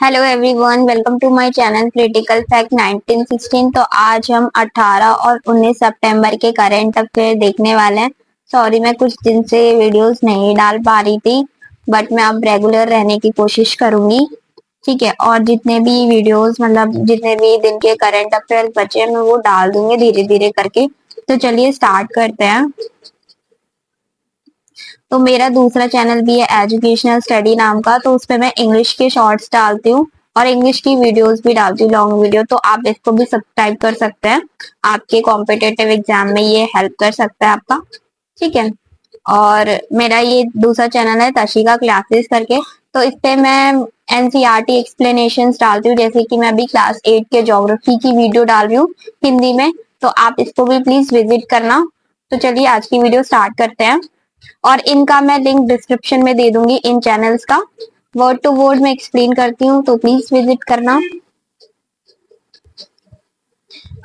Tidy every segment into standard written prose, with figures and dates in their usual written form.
Hello everyone, welcome to my channel critical fact 1916। तो आज हम 18 और 19 सितंबर के करंट अफेयर देखने वाले हैं। सॉरी, मैं कुछ दिन से वीडियोस नहीं डाल पा रही थी, बट मैं अब रेगुलर रहने की कोशिश करूंगी। ठीक है, और जितने भी वीडियोस मतलब जितने भी दिन के करंट अफेयर बचे हैं मैं वो डाल दूंगी धीरे धीरे करके। तो चलिए स्टार्ट करते हैं। तो मेरा दूसरा चैनल भी है एजुकेशनल स्टडी नाम का, तो उसपे मैं इंग्लिश के शॉर्ट्स डालती हूँ और इंग्लिश की वीडियोस भी डालती हूँ, लॉन्ग वीडियो। तो आप इसको भी सब्सक्राइब कर सकते हैं, आपके कॉम्पिटेटिव एग्जाम में ये हेल्प कर सकता है आपका। ठीक है, और मेरा ये दूसरा चैनल है तशिका क्लासेस करके। तो इस पे मैं एनसीईआरटी एक्सप्लेनेशन डालती हूँ, जैसे कि मैं अभी क्लास 8 के ज्योग्राफी की वीडियो डाल रही हूँ हिंदी में। तो आप इसको भी प्लीज विजिट करना। तो चलिए आज की वीडियो स्टार्ट करते हैं, और इनका मैं लिंक डिस्क्रिप्शन में दे दूंगी, इन चैनल्स का। वर्ड टू वर्ड में एक्सप्लेन करती हूँ, तो प्लीज विजिट करना।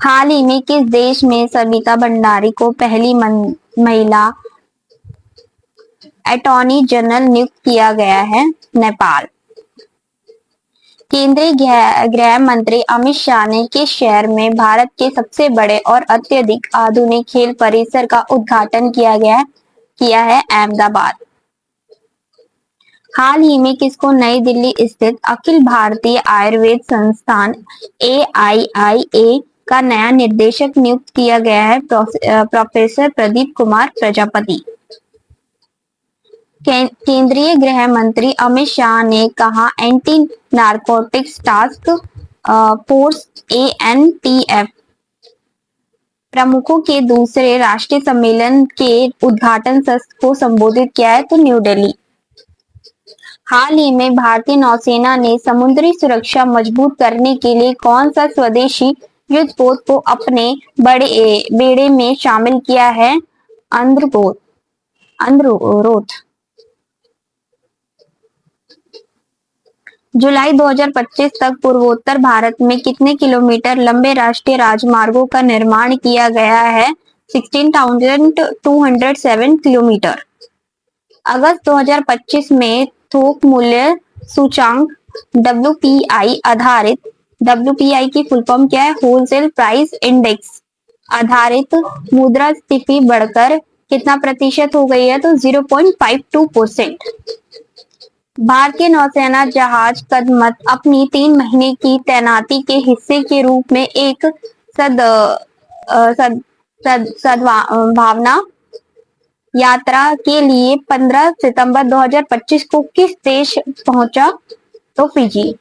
हाल ही में किस देश में सविता भंडारी को पहली महिला अटॉर्नी जनरल नियुक्त किया गया है? नेपाल। केंद्रीय गृह मंत्री अमित शाह ने किस शहर में भारत के सबसे बड़े और अत्यधिक आधुनिक खेल परिसर का उद्घाटन किया है? अहमदाबाद। हाल ही में किसको नई दिल्ली स्थित अखिल भारतीय आयुर्वेद संस्थान AIIA का नया निदेशक नियुक्त किया गया है? प्रोफेसर प्रदीप कुमार प्रजापति। केंद्रीय गृह मंत्री अमित शाह ने कहा anti narcotics task force ANTF प्रमुखों के दूसरे राष्ट्रीय सम्मेलन के उद्घाटन सत्र को संबोधित किया है? तो न्यू दिल्ली। हाल ही में भारतीय नौसेना ने समुद्री सुरक्षा मजबूत करने के लिए कौन सा स्वदेशी युद्धपोत को अपने बड़े बेड़े में शामिल किया है? अंद्ररोथ। जुलाई 2025 तक पूर्वोत्तर भारत में कितने किलोमीटर लंबे राष्ट्रीय राजमार्गों का निर्माण किया गया है? 16,207 किलोमीटर। अगस्त 2025 में थोक मूल्य सूचांक WPI आधारित, WPI की फुल फॉर्म क्या है? होलसेल प्राइस इंडेक्स आधारित मुद्रास्फीति बढ़कर कितना प्रतिशत हो गई है? तो 0.52%। भारतीय नौसेना जहाज कदमत अपनी 3 महीने की तैनाती के हिस्से के रूप में एक सद्भावना यात्रा के लिए 15 सितंबर 2025 को किस देश पहुंचा? तो फिजी।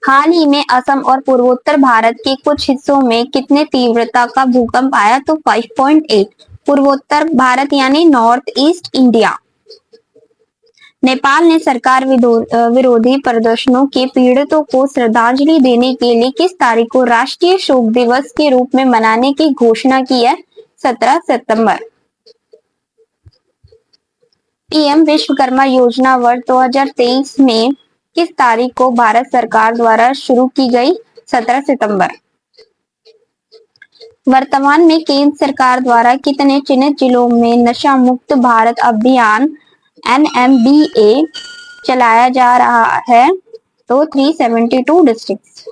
हाल ही में असम और पूर्वोत्तर भारत के कुछ हिस्सों में कितने तीव्रता का भूकंप आया? तो 5.8। पूर्वोत्तर भारत यानी नॉर्थ ईस्ट इंडिया। नेपाल ने सरकार विरोधी प्रदर्शनों के पीड़ितों को श्रद्धांजलि देने के लिए किस तारीख को राष्ट्रीय शोक दिवस के रूप में मनाने की घोषणा की है? 17 सितंबर। पीएम विश्वकर्मा योजना वर्ष 2023 में किस तारीख को भारत सरकार द्वारा शुरू की गई? 17 सितंबर। वर्तमान में केंद्र सरकार द्वारा कितने चिन्हित जिलों में नशा मुक्त भारत अभियान NMBA चलाया जा रहा है? तो 372 डिस्ट्रिक्ट्स।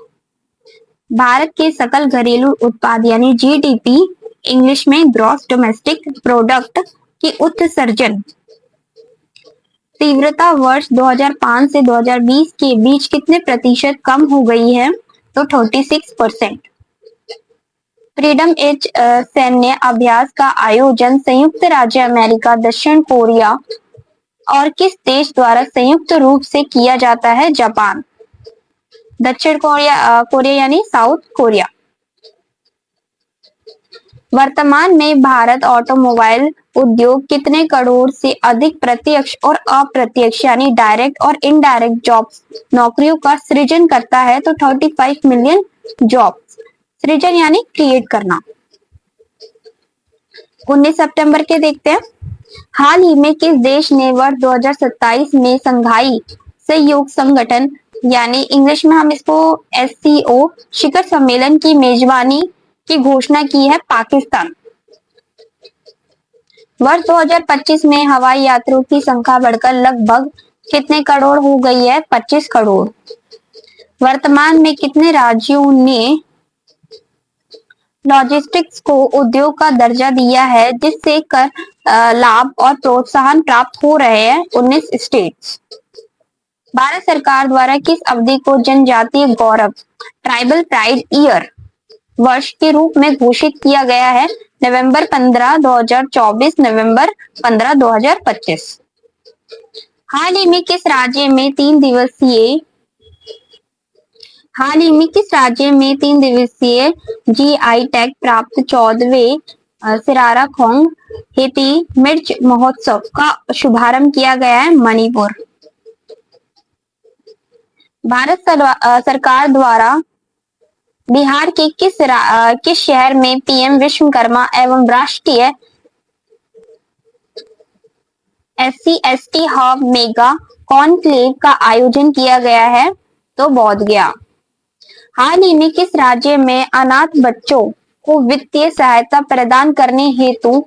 भारत के सकल घरेलू उत्पाद यानी GDP इंग्लिश में ग्रॉस डोमेस्टिक प्रोडक्ट की उत्सर्जन तीव्रता वर्ष 2005 से 2020 के बीच कितने प्रतिशत कम हो गई है? तो 36%। फ्रीडम एज सैन्य अभ्यास का आयोजन संयुक्त राज्य अमेरिका, दक्षिण कोरिया और किस देश द्वारा संयुक्त रूप से किया जाता है? जापान। दक्षिण कोरिया यानी साउथ कोरिया। वर्तमान में भारत ऑटोमोबाइल उद्योग कितने करोड़ से अधिक प्रत्यक्ष और अप्रत्यक्ष यानी डायरेक्ट और इनडायरेक्ट जॉब्स नौकरियों का सृजन करता है? तो 35 मिलियन जॉब्स। सृजन यानी क्रिएट करना। 19 सितंबर के देखते हैं। हाल ही में किस देश ने वर्ष 2027 में संघाई सहयोग संगठन यानी इंग्लिश में हम इसको SCO शिखर सम्मेलन की मेजबानी की घोषणा की है? पाकिस्तान। वर्ष 2025 में हवाई यात्रियों की संख्या बढ़कर लगभग कितने करोड़ हो गई है? 25 करोड़। वर्तमान में कितने राज्यों ने लॉजिस्टिक्स को उद्योग का दर्जा दिया है, जिससे कर लाभ और प्रोत्साहन प्राप्त हो रहे हैं? 19 स्टेट्स। भारत सरकार द्वारा किस अवधि को जनजातीय गौरव ट्राइबल प्राइड ईयर वर्ष के रूप में घोषित किया गया है? नवंबर 15, 2024, नवंबर 15, 2025। हाल ही में किस राज्य में 3 दिवसीय हाल ही में किस राज्य में 3 दिवसीय जीआई टैग प्राप्त 14वें सिरारा खोंग हेती मिर्च महोत्सव का शुभारंभ किया गया है? मणिपुर। भारत सरकार द्वारा बिहार के किस शहर में पीएम विश्वकर्मा एवं राष्ट्रीय SC/ST हब मेगा कॉन्क्लेव का आयोजन किया गया है? तो बोध गया। हाल ही में किस राज्य में अनाथ बच्चों को वित्तीय सहायता प्रदान करने हेतु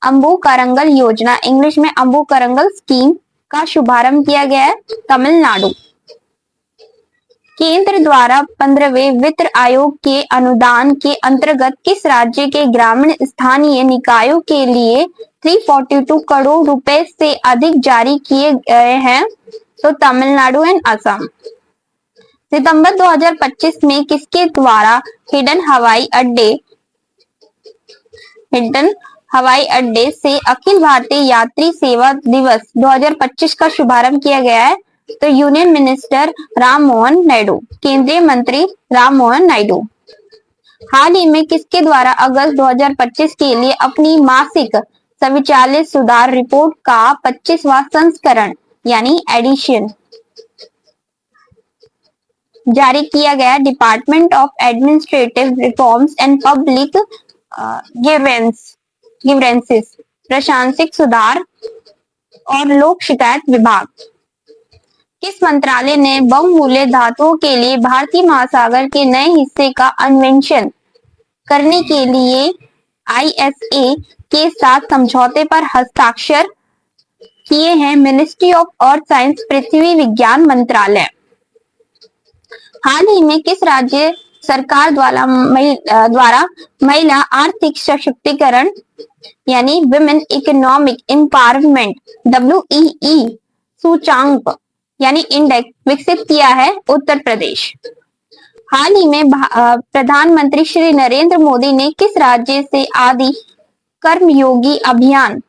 अम्बू करंगल योजना, इंग्लिश में अम्बू करंगल स्कीम का शुभारंभ किया गया है? तमिलनाडु। केंद्र द्वारा 15वें वित्त आयोग के अनुदान के अंतर्गत किस राज्य के ग्रामीण स्थानीय निकायों के लिए 342 करोड़ रुपए से अधिक जारी किए गए हैं? तो तमिलनाडु एंड असम। सितंबर 2025 में किसके द्वारा हिडन हवाई अड्डे से अखिल भारतीय यात्री सेवा दिवस 2025 का शुभारंभ किया गया है? तो यूनियन मिनिस्टर राम मोहन नायडू, केंद्रीय मंत्री राम मोहन नायडू। हाल ही में किसके द्वारा अगस्त 2025 के लिए अपनी मासिक स्वचालित सुधार रिपोर्ट का 25वां संस्करण यानी एडिशन जारी किया गया? Department of administrative reforms and public grievances, प्रशासनिक सुधार और लोक शिकायत विभाग। किस मंत्रालय ने बहुमूल्य धातुओं के लिए भारतीय महासागर के नए हिस्से का अन्वेषण करने के लिए ISA के साथ समझौते पर हस्ताक्षर किए हैं? मिनिस्ट्री ऑफ अर्थ साइंस, पृथ्वी विज्ञान मंत्रालय। हाल ही में किस राज्य सरकार द्वारा महिला आर्थिक सशक्तिकरण यानी विमेन इकोनॉमिक एम्पावरमेंट WEE सूचांक यानी इंडेक्स विकसित किया है? उत्तर प्रदेश। हाल ही में प्रधानमंत्री श्री नरेंद्र मोदी ने किस राज्य से आदि कर्मयोगी अभियान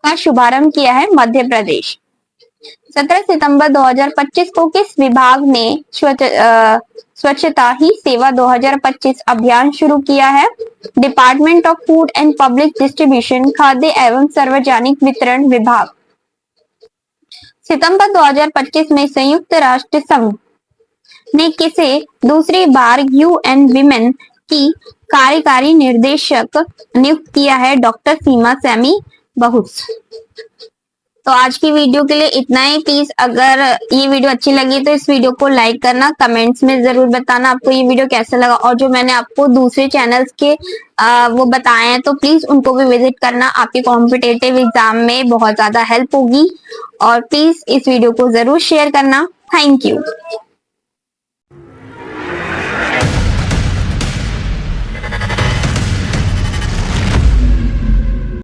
का शुभारंभ किया है? मध्य प्रदेश। 17 सितंबर 2025 को किस विभाग ने स्वच्छता ही सेवा 2025 अभियान शुरू किया है? Department of food and public distribution, खाद्य एवं सार्वजनिक वितरण विभाग। सितंबर 2025 में संयुक्त राष्ट्र संघ ने किसे दूसरी बार UN विमेन की कार्यकारी निर्देशक नियुक्त किया है? डॉक्टर सीमा सैमी बहुस। तो आज की वीडियो के लिए इतना ही। प्लीज अगर ये वीडियो अच्छी लगी तो इस वीडियो को लाइक करना, कमेंट्स में जरूर बताना आपको ये वीडियो कैसा लगा, और जो मैंने आपको दूसरे चैनल्स के वो बताए हैं तो प्लीज उनको भी विजिट करना, आपके कॉम्पिटेटिव एग्जाम में बहुत ज्यादा हेल्प होगी। और प्लीज इस वीडियो को जरूर शेयर करना। Thank you.